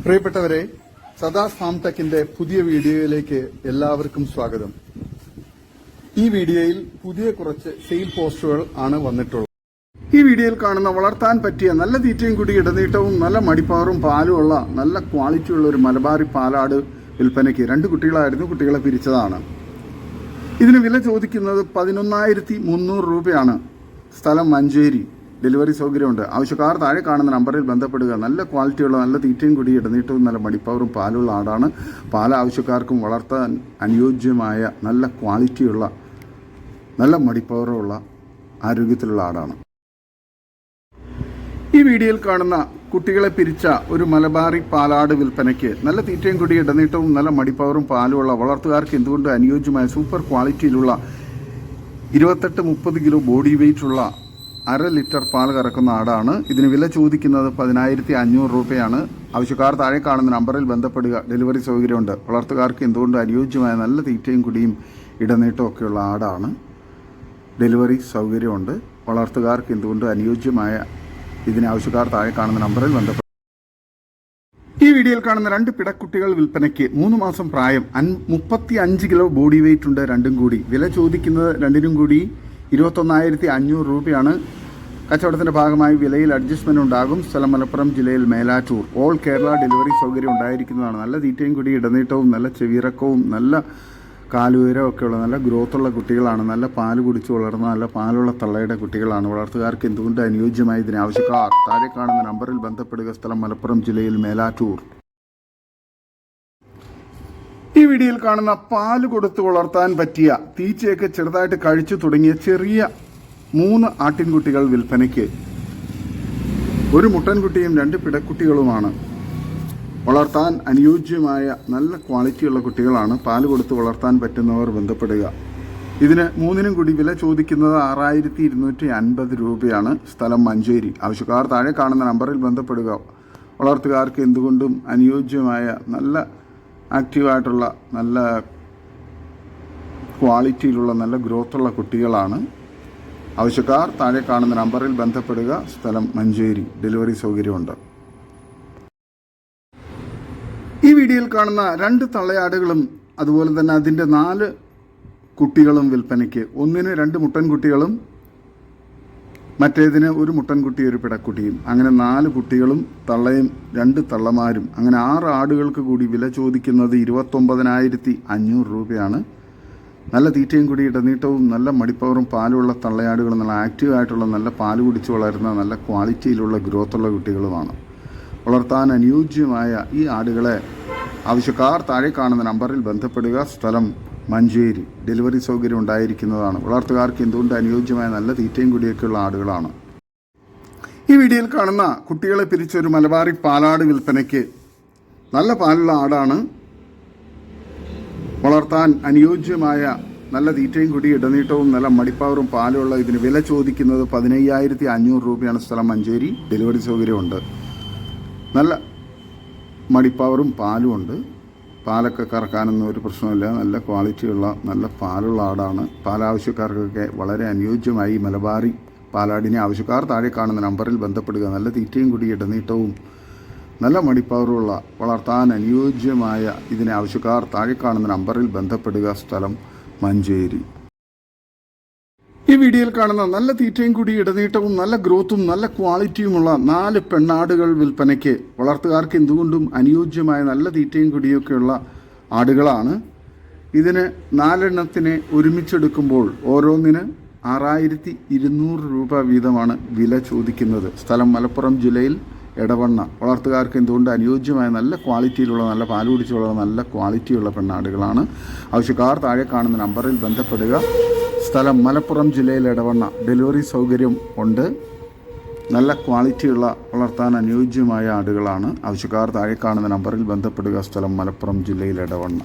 പ്രിയപ്പെട്ടവരെ, സദാസ് ഫാം ടെക്കിന്റെ പുതിയ വീഡിയോയിലേക്ക് എല്ലാവർക്കും സ്വാഗതം. ഈ വീഡിയോയിൽ പുതിയ കുറച്ച് സെയിൽ പോസ്റ്റുകൾ ആണ് വന്നിട്ടുള്ളത്. ഈ വീഡിയോയിൽ കാണുന്ന വളർത്താൻ പറ്റിയ നല്ല തീറ്റയും കൂടി ഇടനീട്ടവും നല്ല മടിപ്പാറും പാലും ഉള്ള നല്ല ക്വാളിറ്റിയുള്ള ഒരു മലബാറി പാലാട് വിൽപ്പനയ്ക്ക് 2 കുട്ടികളായിരുന്നു. കുട്ടികളെ പിരിച്ചതാണ്. ഇതിന് വില ചോദിക്കുന്നത് 11,300 രൂപയാണ്. സ്ഥലം മഞ്ചേരി. ഡെലിവറി സൗകര്യമുണ്ട്. ആവശ്യക്കാർ താഴെ കാണുന്ന നമ്പറിൽ ബന്ധപ്പെടുക. നല്ല ക്വാളിറ്റിയുള്ള നല്ല തീറ്റയും കൂടി ഇടനീട്ടവും നല്ല മടിപ്പവറും പാലുള്ള ആടാണ്. പാൽ ആവശ്യക്കാർക്കും വളർത്താൻ അനുയോജ്യമായ നല്ല ക്വാളിറ്റിയുള്ള നല്ല മടിപ്പവറുള്ള ആരോഗ്യത്തിലുള്ള ആടാണ്. ഈ വീഡിയോയിൽ കാണുന്ന കുട്ടികളെ പിരിച്ച ഒരു മലബാറി പാലാട് വിൽപ്പനയ്ക്ക് നല്ല തീറ്റയും കൂടി ഇടനീട്ടവും നല്ല മടിപ്പവറും പാലുമുള്ള വളർത്തുകാർക്ക് എന്തുകൊണ്ട് അനുയോജ്യമായ സൂപ്പർ ക്വാളിറ്റിയിലുള്ള 28-30 കിലോ ബോഡി വെയ്റ്റുള്ള 1/2 ലിറ്റർ പാൽ കറക്കുന്ന ആടാണ്. ഇതിന് വില ചോദിക്കുന്നത് 10,500 രൂപയാണ്. ആവശ്യക്കാർ താഴെ കാണുന്ന നമ്പറിൽ ബന്ധപ്പെടുക. ഡെലിവറി സൗകര്യമുണ്ട്. വളർത്തുകാർക്ക് എന്തുകൊണ്ട് അനുയോജ്യമായ നല്ല തീറ്റയും കുടിയും ഇടനീട്ടവും ഒക്കെയുള്ള ആടാണ്. ഡെലിവറി സൗകര്യമുണ്ട്. വളർത്തുകാർക്ക് എന്തുകൊണ്ട് അനുയോജ്യമായ ഇതിന് ആവശ്യക്കാർ താഴെ കാണുന്ന നമ്പറിൽ ബന്ധപ്പെടുക. ഈ വീഡിയോയിൽ കാണുന്ന 2 പിടക്കുട്ടികൾ വിൽപ്പനയ്ക്ക് 3 മാസം പ്രായം, 35 കിലോ ബോഡി വെയ്റ്റ് ഉണ്ട്. രണ്ടും കൂടി വില ചോദിക്കുന്നത് രണ്ടിനും കൂടി 21,500 രൂപയാണ്. കച്ചവടത്തിന്റെ ഭാഗമായി വിലയിൽ അഡ്ജസ്റ്റ്മെന്റ് ഉണ്ടാകും. സ്ഥലം മലപ്പുറം ജില്ലയിൽ മേലാറ്റൂർ. ഓൾ കേരള ഡെലിവറി സൗകര്യം ഉണ്ടായിരിക്കുന്നതാണ്. നല്ല തീറ്റയും കൂടി ഇടനീട്ടവും നല്ല ചെവിയിറക്കവും നല്ല കാലുയരവും ഒക്കെയുള്ള നല്ല ഗ്രോത്തുള്ള കുട്ടികളാണ്. നല്ല പാല് കുടിച്ച് വളർന്ന നല്ല പാലുള്ള തള്ളയുടെ കുട്ടികളാണ്. വളർത്തുകാർക്ക് എന്തുകൊണ്ട് അനുയോജ്യമായി ഇതിന് ആവശ്യക്കാർ താഴെ കാണുന്ന നമ്പറിൽ ബന്ധപ്പെടുക. സ്ഥലം മലപ്പുറം ജില്ലയിൽ മേലാറ്റൂർ. ഈ വീഡിയോയിൽ കാണുന്ന പാല് കൊടുത്ത് വളർത്താൻ പറ്റിയ തീറ്റയൊക്കെ ചെറുതായിട്ട് കഴിച്ചു തുടങ്ങിയ ചെറിയ 3 ആട്ടിൻകുട്ടികൾ വിൽപ്പനയ്ക്ക്. ഒരു മുട്ടൻകുട്ടിയും 2 പിടക്കുട്ടികളുമാണ്. വളർത്താൻ അനുയോജ്യമായ നല്ല ക്വാളിറ്റിയുള്ള കുട്ടികളാണ്. പാല് കൊടുത്ത് വളർത്താൻ പറ്റുന്നവർ ബന്ധപ്പെടുക. ഇതിന് 3നും കൂടി വില ചോദിക്കുന്നത് 6,250 രൂപയാണ്. സ്ഥലം മഞ്ചേരി. ആവശ്യക്കാർ താഴെ കാണുന്ന നമ്പറിൽ ബന്ധപ്പെടുക. വളർത്തുകാർക്ക് എന്തുകൊണ്ടും അനുയോജ്യമായ നല്ല ആക്റ്റീവായിട്ടുള്ള നല്ല ക്വാളിറ്റിയിലുള്ള നല്ല ഗ്രോത്തുള്ള കുട്ടികളാണ്. ആവശ്യക്കാർ താഴെ കാണുന്ന നമ്പറിൽ ബന്ധപ്പെടുക. സ്ഥലം മഞ്ചേരി. ഡെലിവറി സൗകര്യമുണ്ട്. ഈ വീഡിയോയിൽ കാണുന്ന 2 തള്ളയാടുകളും അതുപോലെ തന്നെ അതിൻ്റെ 4 കുട്ടികളും വിൽപ്പനയ്ക്ക്. ഒന്നിന് 2 മുട്ടൻകുട്ടികളും മറ്റേതിന് ഒരു മുട്ടൻകുട്ടി ഒരു പിടക്കുട്ടിയും. അങ്ങനെ 4 കുട്ടികളും തള്ളയും 2 തള്ളമാരും. അങ്ങനെ 6 ആടുകൾക്ക് കൂടി വില ചോദിക്കുന്നത് 29,500 രൂപയാണ്. നല്ല തീറ്റയും കൂടി ഇടനീട്ടവും നല്ല മടിപ്പവറും പാലുള്ള തള്ളയാടുകളും നല്ല ആക്റ്റീവായിട്ടുള്ള നല്ല പാല് കുടിച്ച് വളരുന്ന നല്ല ക്വാളിറ്റിയിലുള്ള ഗ്രോത്തുള്ള കുട്ടികളുമാണ്. വളർത്താൻ അനുയോജ്യമായ ഈ ആടുകളെ ആവശ്യക്കാർ താഴെ കാണുന്ന നമ്പറിൽ ബന്ധപ്പെടുക. സ്ഥലം മഞ്ചേരി. ഡെലിവറി സൗകര്യം ഉണ്ടായിരിക്കുന്നതാണ്. വളർത്തുകാർക്ക് എന്തുകൊണ്ട് അനുയോജ്യമായ നല്ല തീറ്റയും കൂടിയൊക്കെയുള്ള ആടുകളാണ്. ഈ വീഡിയോയിൽ കാണുന്ന കുട്ടികളെ പിരിച്ച ഒരു മലബാറി പാലാട് വിൽപ്പനയ്ക്ക്. നല്ല പാലുള്ള ആടാണ്. വളർത്താൻ അനുയോജ്യമായ നല്ല തീറ്റയും കൂടി ഇടനീട്ടവും നല്ല മടിപ്പാവറും പാലുള്ള ഇതിന് വില ചോദിക്കുന്നത് 15,500 രൂപയാണ്. സ്ഥലം മഞ്ചേരി. ഡെലിവറി സൗകര്യമുണ്ട്. നല്ല മടിപ്പാവറും പാലും ഉണ്ട്. പാലൊക്കെ കറക്കാനൊന്നും ഒരു പ്രശ്നമില്ല. നല്ല ക്വാളിറ്റിയുള്ള നല്ല പാലുള്ള ആടാണ്. പാലാവശ്യക്കാർക്കൊക്കെ വളരെ അനുയോജ്യമായി മലബാറി പാലാടിനെ ആവശ്യക്കാർ താഴെ കാണുന്ന നമ്പറിൽ ബന്ധപ്പെടുക. നല്ല തീറ്റയും കൂടി ഇടനീട്ടവും നല്ല മടിപ്പവറുള്ള വളർത്താൻ അനുയോജ്യമായ ഇതിനെ ആവശ്യക്കാർ താഴെ കാണുന്ന നമ്പറിൽ ബന്ധപ്പെടുക. സ്ഥലം മഞ്ചേരി. ഈ വീഡിയോയിൽ കാണുന്ന നല്ല തീറ്റയും കൂടി ഇടനീട്ടവും നല്ല ഗ്രോത്തും നല്ല ക്വാളിറ്റിയുമുള്ള 4 പെണ്ണാടുകൾ വിൽപ്പനയ്ക്ക്. വളർത്തുകാർക്ക് എന്തുകൊണ്ടും അനുയോജ്യമായ നല്ല തീറ്റയും കൂടിയൊക്കെയുള്ള ആടുകളാണ്. ഇതിന് 4 എണ്ണത്തിനെ ഒരുമിച്ചെടുക്കുമ്പോൾ ഓരോന്നിന് 6,200 രൂപ വീതമാണ് വില ചോദിക്കുന്നത്. സ്ഥലം മലപ്പുറം ജില്ലയിൽ എടവണ്ണ. വളർത്തുകാർക്ക് എന്തുകൊണ്ട് അനുയോജ്യമായ നല്ല ക്വാളിറ്റിയിലുള്ള നല്ല പാല് കുടിച്ചുള്ള നല്ല ക്വാളിറ്റിയുള്ള പെണ്ണാടുകളാണ്. ആവശ്യക്കാർ താഴെ കാണുന്ന നമ്പറിൽ ബന്ധപ്പെടുക. സ്ഥലം മലപ്പുറം ജില്ലയിൽ എടവണ്ണ. ഡെലിവറി സൗകര്യം ഉണ്ട്. നല്ല ക്വാളിറ്റിയുള്ള വളർത്താൻ അനുയോജ്യമായ ആടുകളാണ്. ആവശ്യക്കാർ താഴെ കാണുന്ന നമ്പറിൽ ബന്ധപ്പെടുക. സ്ഥലം മലപ്പുറം ജില്ലയിൽ എടവണ്ണ.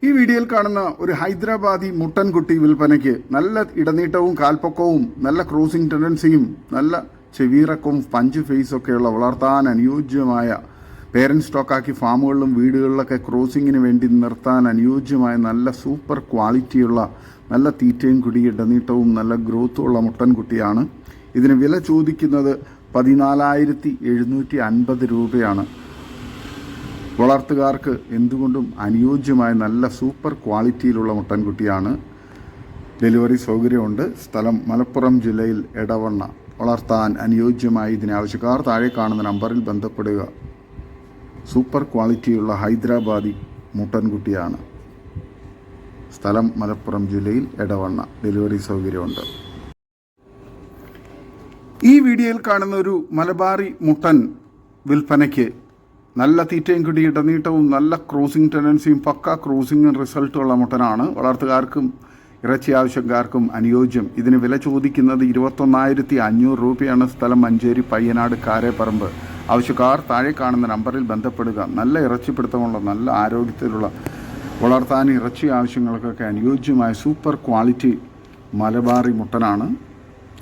ഈ വീഡിയോയിൽ കാണുന്ന ഒരു ഹൈദരാബാദി മുട്ടൻകുട്ടി വിൽപ്പനയ്ക്ക്. നല്ല ഇടനീട്ടവും കാൽപ്പൊക്കവും നല്ല ക്രോസിംഗ് ടെൻഡൻസിയും നല്ല ചെവിയിറക്കവും പഞ്ച് ഫേസൊക്കെയുള്ള വളർത്താൻ അനുയോജ്യമായ പേരൻറ് സ്റ്റോക്കാക്കി ഫാമുകളിലും വീടുകളിലൊക്കെ ക്രോസിങ്ങിന് വേണ്ടി നിർത്താൻ അനുയോജ്യമായ നല്ല സൂപ്പർ ക്വാളിറ്റിയുള്ള നല്ല തീറ്റയും കുടി ഇടനീട്ടവും നല്ല ഗ്രോത്തുമുള്ള മുട്ടൻകുട്ടിയാണ്. ഇതിന് വില ചോദിക്കുന്നത് 14,750 രൂപയാണ്. വളർത്തുകാർക്ക് എന്തുകൊണ്ടും അനുയോജ്യമായ നല്ല സൂപ്പർ ക്വാളിറ്റിയിലുള്ള മുട്ടൻകുട്ടിയാണ്. ഡെലിവറി സൗകര്യമുണ്ട്. സ്ഥലം മലപ്പുറം ജില്ലയിൽ എടവണ്ണ. വളർത്താൻ അനുയോജ്യമായി ഇതിന് ആവശ്യക്കാർ താഴെ കാണുന്ന നമ്പറിൽ ബന്ധപ്പെടുക. സൂപ്പർ ക്വാളിറ്റിയുള്ള ഹൈദരാബാദി മുട്ടൻകുട്ടിയാണ്. സ്ഥലം മലപ്പുറം ജില്ലയിൽ എടവണ്ണ. ഡെലിവറി സൗകര്യമുണ്ട്. ഈ വീഡിയോയിൽ കാണുന്ന ഒരു മലബാറി മുട്ടൻ വിൽപ്പനയ്ക്ക് നല്ല തീറ്റയും കുടി ഇടനീട്ടവും നല്ല ക്രോസിംഗ് ടെൻഡൻസിയും പക്ക ക്രോസിംഗ് റിസൾട്ടുള്ള മുട്ടനാണ്. വളർത്തുകാർക്കും ഇറച്ചി ആവശ്യക്കാർക്കും അനുയോജ്യം. ഇതിന് വില ചോദിക്കുന്നത് 21,500 രൂപയാണ്. സ്ഥലം മഞ്ചേരി പയ്യനാട് കാരേപ്പറമ്പ്. ആവശ്യക്കാർ താഴെ കാണുന്ന നമ്പറിൽ ബന്ധപ്പെടുക. നല്ല ഇറച്ചിപ്പിടുത്തമുള്ള നല്ല ആരോഗ്യത്തിലുള്ള വളർത്താൻ ഇറച്ചി ആവശ്യങ്ങൾക്കൊക്കെ അനുയോജ്യമായ സൂപ്പർ ക്വാളിറ്റി മലബാറി മുട്ടനാണ്.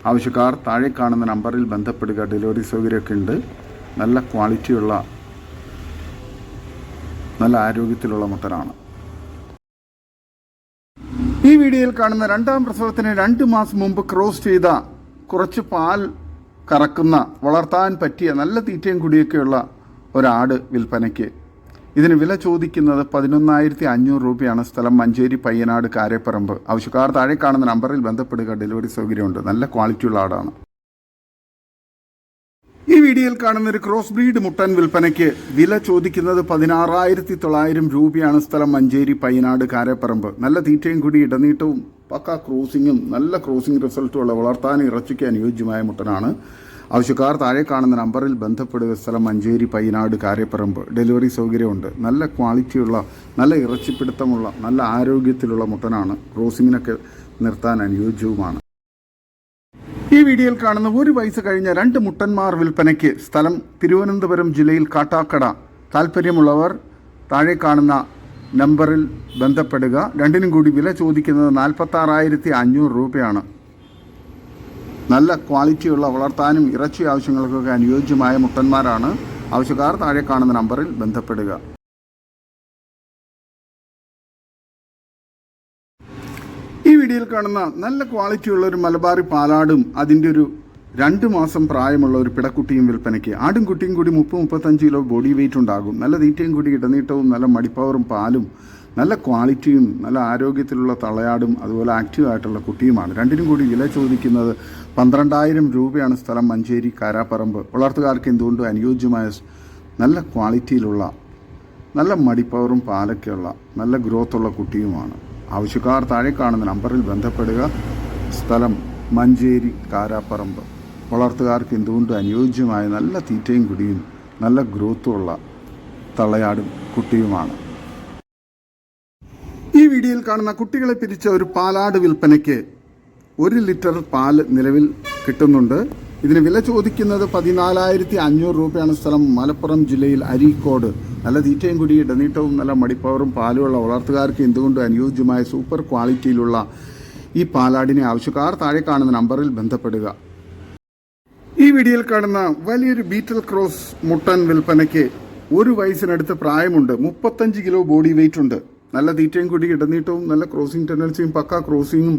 ആവശ്യക്കാർ താഴെ കാണുന്ന നമ്പറിൽ ബന്ധപ്പെടുക. ഡെലിവറി സൗകര്യമൊക്കെ ഉണ്ട്. നല്ല ക്വാളിറ്റിയുള്ള നല്ല ആരോഗ്യത്തിലുള്ള മുട്ടനാണ്. ഈ വീഡിയോയിൽ കാണുന്ന രണ്ടാം പ്രസവത്തിന് 2 മാസം മുമ്പ് ക്രോസ് ചെയ്ത കുറച്ച് പാൽ കറക്കുന്ന വളർത്താൻ പറ്റിയ നല്ല തീറ്റയും കുടിയൊക്കെയുള്ള ഒരാട് വിൽപ്പനയ്ക്ക്. ഇതിന് വില ചോദിക്കുന്നത് 11,500 രൂപയാണ്. സ്ഥലം മഞ്ചേരി പയ്യനാട് കാരേപ്പറമ്പ്. ആവശ്യക്കാർ താഴെ കാണുന്ന നമ്പറിൽ ബന്ധപ്പെടുക. ഡെലിവറി സൗകര്യമുണ്ട്. നല്ല ക്വാളിറ്റിയുള്ള ആടാണ്. ഈ വീഡിയോയിൽ കാണുന്ന ഒരു ക്രോസ് ബ്രീഡ് മുട്ടൻ വിൽപ്പനയ്ക്ക് വില ചോദിക്കുന്നത് 16,900 രൂപയാണ്. സ്ഥലം മഞ്ചേരി പയ്യനാട് കാരേപ്പറമ്പ്. നല്ല തീറ്റയും കുടി ഇടനീട്ടവും പക്ക ക്രോസിങ്ങും നല്ല ക്രോസിംഗ് റിസൾട്ടുള്ള വളർത്താൻ ഇറച്ചിക്ക് അനുയോജ്യമായ മുട്ടനാണ്. ആവശ്യക്കാർ താഴെ കാണുന്ന നമ്പറിൽ ബന്ധപ്പെടുക. സ്ഥലം മഞ്ചേരി പയ്യനാട് കാരേപ്പറമ്പ്. ഡെലിവറി സൗകര്യമുണ്ട്. നല്ല ക്വാളിറ്റിയുള്ള നല്ല ഇറച്ചിപ്പിടുത്തമുള്ള നല്ല ആരോഗ്യത്തിലുള്ള മുട്ടനാണ്. ക്രോസിങ്ങിനൊക്കെ നിർത്താൻ അനുയോജ്യവുമാണ്. ഈ വീഡിയോയിൽ കാണുന്ന 1 വയസ്സ് കഴിഞ്ഞ 2 മുട്ടന്മാർ വിൽപ്പനയ്ക്ക്. സ്ഥലം തിരുവനന്തപുരം ജില്ലയിൽ കാട്ടാക്കട. താല്പര്യമുള്ളവർ താഴെ കാണുന്ന നമ്പറിൽ ബന്ധപ്പെടുക. രണ്ടിനും കൂടി വില ചോദിക്കുന്നത് 46,500 രൂപയാണ്. നല്ല ക്വാളിറ്റിയുള്ള വളർത്താനും ഇറച്ചി ആവശ്യങ്ങൾക്കൊക്കെ അനുയോജ്യമായ മുട്ടന്മാരാണ്. ആവശ്യക്കാർ താഴെ കാണുന്ന നമ്പറിൽ ബന്ധപ്പെടുക. ഈ വീഡിയോയിൽ കാണുന്ന നല്ല ക്വാളിറ്റിയുള്ള ഒരു മലബാറി പാലാടും അതിൻ്റെ ഒരു 2 മാസം പ്രായമുള്ള ഒരു പിടക്കുട്ടിയും വിൽപ്പനയ്ക്ക്. ആടും കുട്ടിയും കൂടി 30-35 കിലോ ബോഡി വെയിറ്റ് ഉണ്ടാകും. നല്ല തീറ്റയും കൂടി ഇടനീട്ടവും നല്ല മടിപ്പവറും പാലും നല്ല ക്വാളിറ്റിയും നല്ല ആരോഗ്യത്തിലുള്ള തളയാടും അതുപോലെ ആക്റ്റീവായിട്ടുള്ള കുട്ടിയുമാണ്. രണ്ടിനും കൂടി വില ചോദിക്കുന്നത് 12,000 രൂപയാണ്. സ്ഥലം മഞ്ചേരി കാരാപ്പറമ്പ്. വളർത്തുകാർക്ക് എന്തുകൊണ്ട് അനുയോജ്യമായ നല്ല ക്വാളിറ്റിയിലുള്ള നല്ല മടിപ്പവറും പാലൊക്കെയുള്ള നല്ല ഗ്രോത്തുള്ള കുട്ടിയുമാണ്. ആവശ്യക്കാർ താഴെ കാണുന്ന നമ്പറിൽ ബന്ധപ്പെടുക. സ്ഥലം മഞ്ചേരി കാരാപ്പറമ്പ്. വളർത്തുകാർക്ക് എന്തുകൊണ്ട് അനുയോജ്യമായ നല്ല തീറ്റയും കുടിയും നല്ല ഗ്രോത്തുമുള്ള തള്ളയാടും കുട്ടിയുമാണ്. ഈ വീഡിയോയിൽ കാണുന്ന കുട്ടികളെ പിരിച്ച ഒരു പാലാട് വിൽപ്പനയ്ക്ക് 1 ലിറ്റർ പാൽ നിലവിൽ കിട്ടുന്നുണ്ട്. ഇതിന് വില ചോദിക്കുന്നത് 14,500 രൂപയാണ്. സ്ഥലം മലപ്പുറം ജില്ലയിൽ അരീക്കോട്. നല്ല തീറ്റയും കുടി ഇടനീട്ടവും നല്ല മടിപ്പവറും പാലുമുള്ള വളർത്തുകാർക്ക് എന്തുകൊണ്ട് അനുയോജ്യമായ സൂപ്പർ ക്വാളിറ്റിയിലുള്ള ഈ പാലാടിനെ ആവശ്യക്കാർ താഴെ കാണുന്ന നമ്പറിൽ ബന്ധപ്പെടുക. ഈ വീഡിയോയിൽ കാണുന്ന വലിയൊരു ബീറ്റൽ ക്രോസ് മുട്ടൻ വിൽപ്പനയ്ക്ക് 1 വയസ്സിനടുത്ത് പ്രായമുണ്ട്. 35 കിലോ ബോഡി വെയിറ്റ് ഉണ്ട്. നല്ല തീറ്റയും കുടി ഇടനീട്ടവും നല്ല ക്രോസിംഗ് ടെൻഡൻസിയും പക്ക ക്രോസിങ്ങും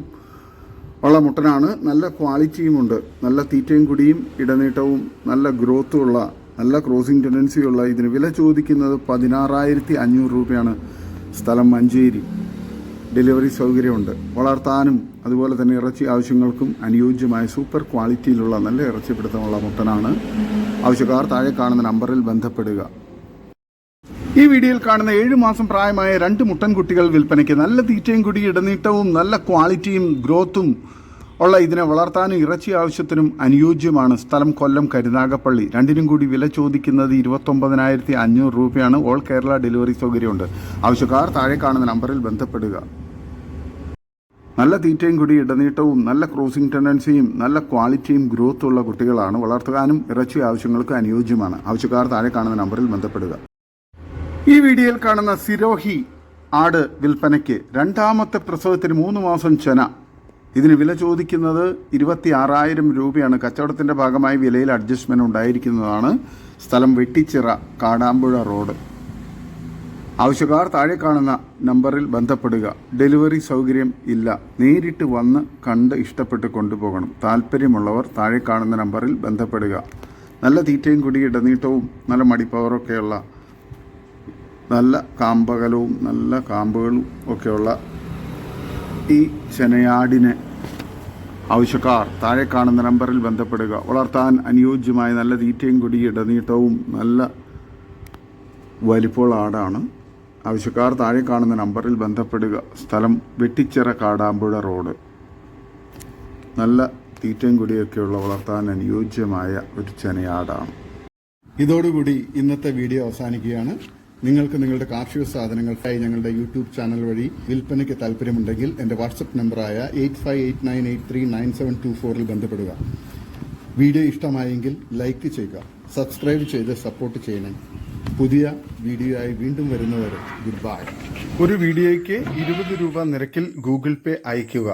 ഉള്ള മുട്ടനാണ്. നല്ല ക്വാളിറ്റിയുമുണ്ട്. നല്ല തീറ്റയും കുടിയും ഇടനീട്ടവും നല്ല ഗ്രോത്തുമുള്ള നല്ല ക്രോസിംഗ് ടെൻഡൻസിയുള്ള ഇതിന് വില ചോദിക്കുന്നത് 16,500 രൂപയാണ്. സ്ഥലം മഞ്ചേരി. ഡെലിവറി സൗകര്യമുണ്ട്. വളർത്താനും അതുപോലെ തന്നെ ഇറച്ചി ആവശ്യങ്ങൾക്കും അനുയോജ്യമായ സൂപ്പർ ക്വാളിറ്റിയിലുള്ള നല്ല ഇറച്ചിപ്പിടുത്തമുള്ള മുട്ടനാണ്. ആവശ്യക്കാർ താഴെ കാണുന്ന നമ്പറിൽ ബന്ധപ്പെടുക. ഈ വീഡിയോയിൽ കാണുന്ന 7 മാസം പ്രായമായ 2 മുട്ടൻകുട്ടികൾ വിൽപ്പനയ്ക്ക്. നല്ല തീറ്റയും കുടി ഇടനീട്ടവും നല്ല ക്വാളിറ്റിയും ഗ്രോത്തും ഉള്ള ഇതിനെ വളർത്താനും ഇറച്ചി ആവശ്യത്തിനും അനുയോജ്യമാണ്. സ്ഥലം കൊല്ലം കരുനാഗപ്പള്ളി. രണ്ടിനും കൂടി വില ചോദിക്കുന്നത് 29,500 രൂപയാണ്. ഓൾ കേരള ഡെലിവറി സൗകര്യമുണ്ട്. ആവശ്യക്കാർ താഴെ കാണുന്ന നമ്പറിൽ ബന്ധപ്പെടുക. നല്ല തീറ്റയും കുടി ഇടനീട്ടവും നല്ല ക്രോസിംഗ് ടെൻഡൻസിയും നല്ല ക്വാളിറ്റിയും ഗ്രോത്തുള്ള കുട്ടികളാണ്. വളർത്താനും ഇറച്ചി ആവശ്യങ്ങൾക്ക് അനുയോജ്യമാണ്. ആവശ്യക്കാർ താഴെ കാണുന്ന നമ്പറിൽ ബന്ധപ്പെടുക. ഈ വീഡിയോയിൽ കാണുന്ന സിരോഹി ആട് വിൽപ്പനയ്ക്ക്. 2ാമത്തെ പ്രസവത്തിന് 3 മാസം ചെന. ഇതിന് വില ചോദിക്കുന്നത് 26,000 രൂപയാണ്. കച്ചവടത്തിൻ്റെ ഭാഗമായി വിലയിൽ അഡ്ജസ്റ്റ്മെൻറ്റ് ഉണ്ടായിരിക്കുന്നതാണ്. സ്ഥലം വെട്ടിച്ചിറ, കാടാമ്പുഴ റോഡ്. ആവശ്യക്കാർ താഴെ കാണുന്ന നമ്പറിൽ ബന്ധപ്പെടുക. ഡെലിവറി സൗകര്യം ഇല്ല. നേരിട്ട് വന്ന് കണ്ട് ഇഷ്ടപ്പെട്ട് കൊണ്ടുപോകണം. താല്പര്യമുള്ളവർ താഴെ കാണുന്ന നമ്പറിൽ ബന്ധപ്പെടുക. നല്ല തീറ്റയും കുടി ഇടനീട്ടവും നല്ല മടിപ്പവറൊക്കെയുള്ള, നല്ല കാമ്പകലവും നല്ല കാമ്പുകളും ഒക്കെയുള്ള ഈ ചെനയാടിനെ ആവശ്യക്കാർ താഴെ കാണുന്ന നമ്പറിൽ ബന്ധപ്പെടുക. വളർത്താൻ അനുയോജ്യമായ നല്ല തീറ്റയും കുടി ഇടനീട്ടവും നല്ല വലിപ്പമുള്ള ആടാണ്. ആവശ്യക്കാർ താഴെ കാണുന്ന നമ്പറിൽ ബന്ധപ്പെടുക. സ്ഥലം വെട്ടിച്ചിറ, കാടാമ്പുഴ റോഡ്. നല്ല തീറ്റയും കുടിയൊക്കെയുള്ള വളർത്താൻ അനുയോജ്യമായ ഒരു ചെനയാടാണ്. ഇതോടുകൂടി ഇന്നത്തെ വീഡിയോ അവസാനിക്കുകയാണ്. നിങ്ങൾക്ക് നിങ്ങളുടെ കാർഷിക സാധനങ്ങൾക്കായി ഞങ്ങളുടെ യൂട്യൂബ് ചാനൽ വഴി വിൽപ്പനയ്ക്ക് താല്പര്യമുണ്ടെങ്കിൽ എൻ്റെ വാട്സപ്പ് നമ്പറായ 8589839724 ബന്ധപ്പെടുക. വീഡിയോ ഇഷ്ടമായെങ്കിൽ ലൈക്ക് ചെയ്യുക, സബ്സ്ക്രൈബ് ചെയ്ത് സപ്പോർട്ട് ചെയ്യണം. പുതിയ വീഡിയോയായി വീണ്ടും വരുന്നവരെ ഗുഡ് ബൈ. ഒരു വീഡിയോയ്ക്ക് 20 രൂപ നിരക്കിൽ ഗൂഗിൾ പേ അയയ്ക്കുക.